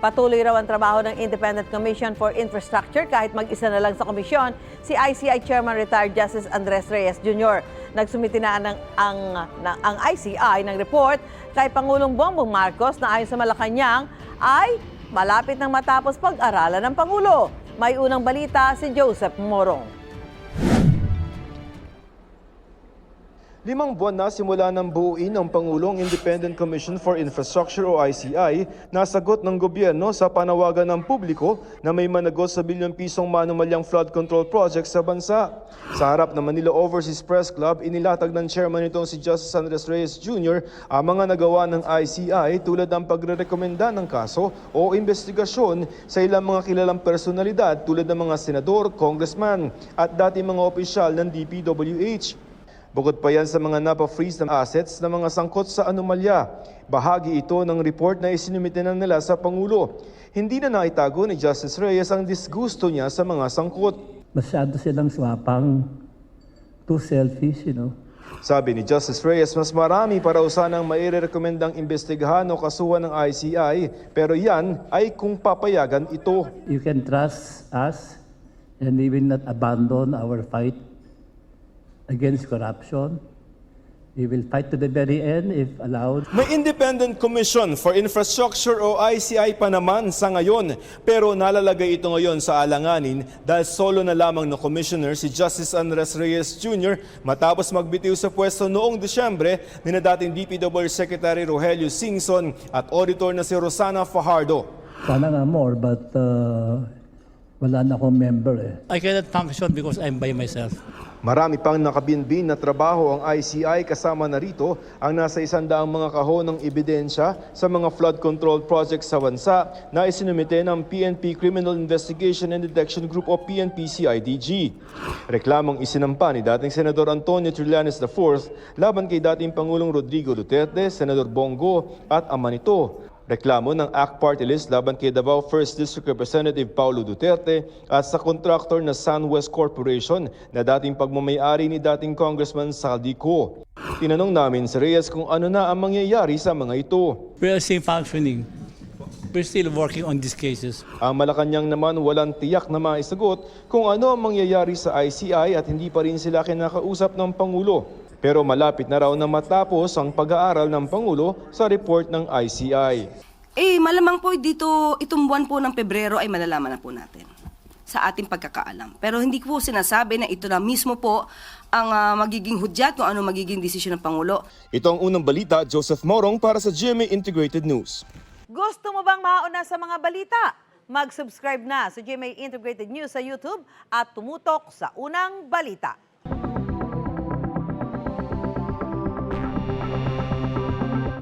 Patuloy raw ang trabaho ng Independent Commission for Infrastructure kahit mag-isa na lang sa komisyon si ICI Chairman Retired Justice Andres Reyes Jr. Nagsumiti na ang ICI ng report kay Pangulong Bongbong Marcos na ayon sa Malacanang ay malapit nang matapos pag-aralan ng Pangulo. May unang balita si Joseph Morong. 5 buwan na simula ng buuin ng Pangulong Independent Commission for Infrastructure o ICI na sagot ng gobyerno sa panawagan ng publiko na may managot sa bilyon-pisong manumalyang flood control project sa bansa. Sa harap ng Manila Overseas Press Club, inilatag ng chairman nitong si Justice Andres Reyes Jr. ang mga nagawa ng ICI tulad ng pagrerekomenda ng kaso o investigasyon sa ilang mga kilalang personalidad tulad ng mga senador, congressman at dating mga opisyal ng DPWH. Bukod pa yan sa mga napa-freeze ng assets ng mga sangkot sa anomalya. Bahagi ito ng report na isinumite na nila sa Pangulo. Hindi na naitago ni Justice Reyes ang disgusto niya sa mga sangkot. Masyado silang swapang, too selfish, Sabi ni Justice Reyes, mas marami para sanang mairerekomendang investigahan o kasuhan ng ICI, pero yan ay kung papayagan ito. You can trust us and we will not abandon our fight against corruption. We will fight to the very end if allowed. May Independent Commission for Infrastructure o ICI pa naman sa ngayon, pero nalalagay ito ngayon sa alanganin dahil solo na lamang na commissioner si Justice Andres Reyes Jr. matapos magbitiw sa pwesto noong Disyembre ni na dating DPWH Secretary Rogelio Singson at auditor na si Rosana Fajardo. Sana nga more, but wala na akong member . I cannot function because I'm by myself. Marami pang nakabinbin na trabaho ang ICI kasama na rito ang nasa 100 mga kahon ng ebidensya sa mga flood control projects sa bansa na isinumite ng PNP Criminal Investigation and Detection Group o PNP-CIDG. Reklamong isinampa ni dating Senador Antonio Trillanes IV laban kay dating Pangulong Rodrigo Duterte, Senador Bongo at ama nito. Reklamo ng ACT Party List laban kay Davao 1st District Representative Paulo Duterte at sa contractor na SunWest Corporation na dating pagmamayari ni dating Congressman Saldi Co. Tinanong namin si Reyes kung ano na ang mangyayari sa mga ito. We are still functioning. We're still working on these cases. Ang Malacanang naman walang tiyak na maisagot kung ano ang mangyayari sa ICI at hindi pa rin sila kinakausap ng Pangulo. Pero malapit na raw na matapos ang pag-aaral ng Pangulo sa report ng ICI. Malamang po dito, itong buwan po ng Pebrero ay malalaman na po natin sa ating pagkakaalam. Pero hindi ko po sinasabi na ito na mismo po ang magiging hudyat kung ano magiging desisyon ng Pangulo. Ito ang unang balita, Joseph Morong para sa GMA Integrated News. Gusto mo bang mauna sa mga balita? Mag-subscribe na sa GMA Integrated News sa YouTube at tumutok sa unang balita.